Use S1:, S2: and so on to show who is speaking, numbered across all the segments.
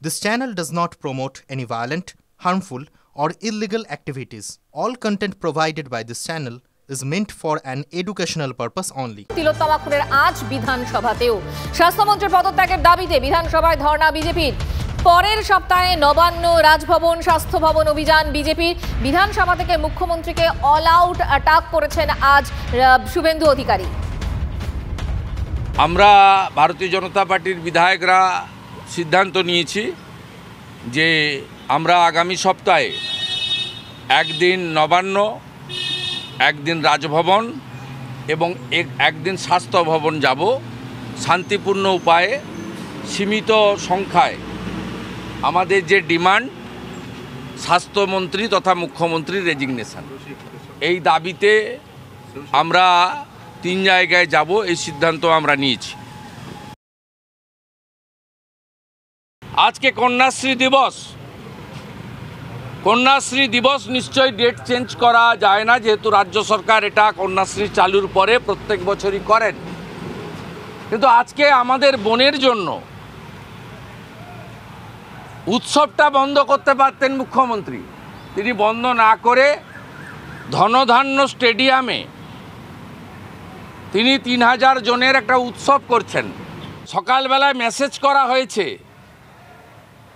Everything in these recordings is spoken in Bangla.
S1: This channel does not promote any violent, harmful, or illegal activities. All content provided by this channel is meant for an educational purpose only.
S2: তিলোত্তমা খুনের আজ বিধানসভাতেও স্বাস্থ্যমন্ত্রীর পদত্যাগের দাবিতে বিধানসভায় ধর্ণা বিজেপির। পরের সপ্তাহে নবান্ন, রাজভবন, স্বাস্থ্য ভবন অভিযান বিজেপির। বিধানসভা থেকে মুখ্যমন্ত্রীকে অল আউট অ্যাটাক করেছেন আজ শুভেন্দু অধিকারী।
S3: আমরা ভারতীয় জনতা পার্টির বিধায়করা সিদ্ধান্ত নিয়েছি যে আমরা আগামী সপ্তাহে একদিন নবান্ন, একদিন রাজভবন এবং একদিন স্বাস্থ্য ভবন যাব। শান্তিপূর্ণ উপায়ে সীমিত সংখ্যায় আমাদের যে ডিমান্ড, স্বাস্থ্যমন্ত্রী তথা মুখ্যমন্ত্রীর রেজিগনেশন, এই দাবিতে আমরা 3 জায়গায় যাব, এই সিদ্ধান্ত আমরা নিয়েছি। আজকে কন্যাশ্রী দিবস। কন্যাশ্রী দিবস নিশ্চয়ই ডেট চেঞ্জ করা যায় না, যেহেতু রাজ্য সরকার এটা কন্যাশ্রী চালুর পরে প্রত্যেক বছরই করেন। কিন্তু আজকে আমাদের বোনের জন্য উৎসবটা বন্ধ করতে পারতেন মুখ্যমন্ত্রী। তিনি বন্ধ না করে ধনধান্য স্টেডিয়ামে তিনি 3000 জনের একটা উৎসব করছেন। সকালবেলায় মেসেজ করা হয়েছে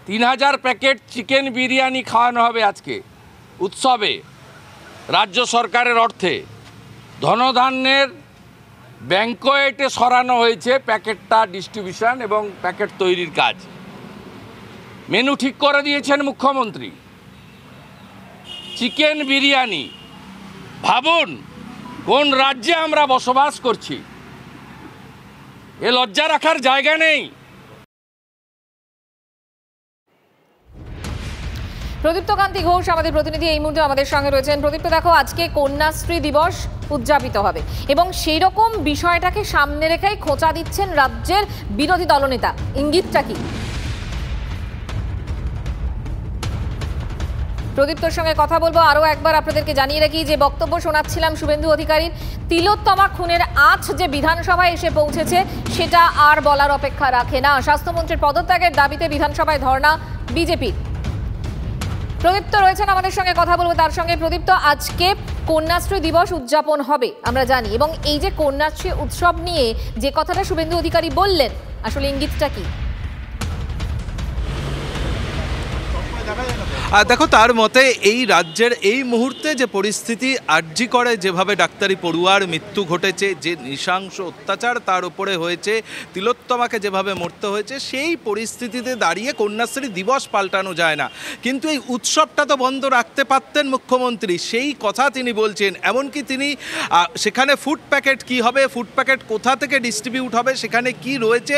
S3: 3000 প্যাকেট চিকেন বিরিয়ানি খাওয়ানো হবে আজকে উৎসবে রাজ্য সরকারের অর্থে। ধনধান্যের ব্যাংকোয়েটে সরানো হয়েছে প্যাকেটটা ডিস্ট্রিবিউশন এবং প্যাকেট তৈরির কাজ। মেনু ঠিক করে দিয়েছেন মুখ্যমন্ত্রী। চিকেন বিরিয়ানি, ভাবুন কোন রাজ্যে আমরা বসবাস করছি। এ লজ্জা রাখার জায়গা নেই।
S2: প্রদীপ্ত কান্তি ঘোষ আমাদের প্রতিনিধি এই মুহূর্তে আমাদের সঙ্গে রয়েছেন। প্রদীপ্ত, দেখো আজকে কন্যাশ্রী দিবস উদযাপিত হবে এবং সেই রকম বিষয়টাকে সামনে রেখেই খোঁচা দিচ্ছেন রাজ্যের বিরোধী দলনেতা। ইঙ্গিতটা কি? প্রদীপ্তর সঙ্গে কথা বলবো। আরও একবার আপনাদেরকে জানিয়ে রাখি যে বক্তব্য শোনাচ্ছিলাম শুভেন্দু অধিকারীর। তিলোত্তমা খুনের আঁচ যে বিধানসভায় এসে পৌঁছেছে সেটা আর বলার অপেক্ষা রাখে না। স্বাস্থ্যমন্ত্রীর পদত্যাগের দাবিতে বিধানসভায় ধর্ণা বিজেপির। প্রদীপ্ত রয়েছেন আমাদের সঙ্গে, কথা বলবো তার সঙ্গে। প্রদীপ্ত, আজকে কন্যাশ্রী দিবস উদযাপন হবে আমরা জানি, এবং এই যে কন্যাশ্রী উৎসব নিয়ে যে কথাটা শুভেন্দু অধিকারী বললেন, আসলে ইঙ্গিতটা কি?
S4: দেখো, তার মতে এই রাজ্যের এই মুহূর্তে যে পরিস্থিতি, আরজি করে যেভাবে ডাক্তারি পড়ুয়ার মৃত্যু ঘটেছে, যে নৃশংস অত্যাচার তার উপরে হয়েছে, তিলোত্তমাকে যেভাবে মরতে হয়েছে, সেই পরিস্থিতিতে দাঁড়িয়ে কন্যাশ্রী দিবস পাল্টানো যায় না। কিন্তু এই উৎসবটা তো বন্ধ রাখতে পারতেন মুখ্যমন্ত্রী, সেই কথা তিনি বলছেন। এমনকি তিনি সেখানে ফুড প্যাকেট কী হবে, ফুড প্যাকেট কোথা থেকে ডিস্ট্রিবিউট হবে, সেখানে কি রয়েছে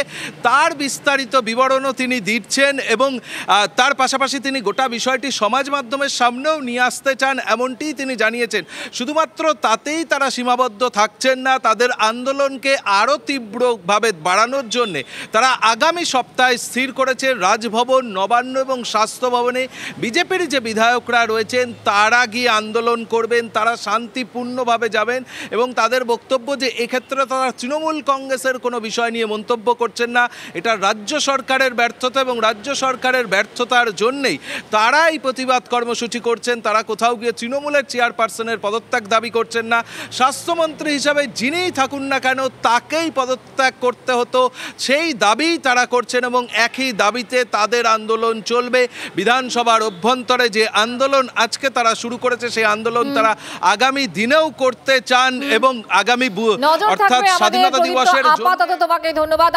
S4: তার বিস্তারিত বিবরণও তিনি দিচ্ছেন, এবং তার পাশাপাশি তিনি গোটা বিষয়টি সমাজ মাধ্যমের সামনেও নিয়ে আসতে চান, এমনটি তিনি জানিয়েছেন। শুধুমাত্র তাতেই তারা সীমাবদ্ধ থাকছেন না, তাদের আন্দোলনকে আরও তীব্রভাবে বাড়ানোর জন্যে তারা আগামী সপ্তাহে স্থির করেছে রাজভবন, নবান্ন এবং স্বাস্থ্য ভবনে বিজেপির যে বিধায়করা রয়েছেন তারা গিয়ে আন্দোলন করবেন। তারা শান্তিপূর্ণভাবে যাবেন এবং তাদের বক্তব্য যে এক্ষেত্রে তারা তৃণমূল কংগ্রেসের কোনো বিষয় নিয়ে মন্তব্য করছেন না। এটা রাজ্য সরকারের ব্যর্থতা, এবং রাজ্য সরকারের ব্যর্থতার জন্যেই তারা এই প্রতিবাদ কর্মসূচি করছেন। তারা কোথাও গিয়ে তৃণমূলের চেয়ারপারসনের পদত্যাগ দাবি করছেন না। স্বাস্থ্যমন্ত্রী হিসাবে যিনিই থাকুন না কেন তাকেই পদত্যাগ করতে হতো, সেই দাবি তারা করছেন, এবং একই দাবিতে তাদের আন্দোলন চলবে। বিধানসভার অভ্যন্তরে যে আন্দোলন আজকে তারা শুরু করেছে, সেই আন্দোলন তারা আগামী দিনেও করতে চান, এবং আগামী অর্থাৎ স্বাধীনতা দিবসের।
S2: আপাতত তোমাকে ধন্যবাদ।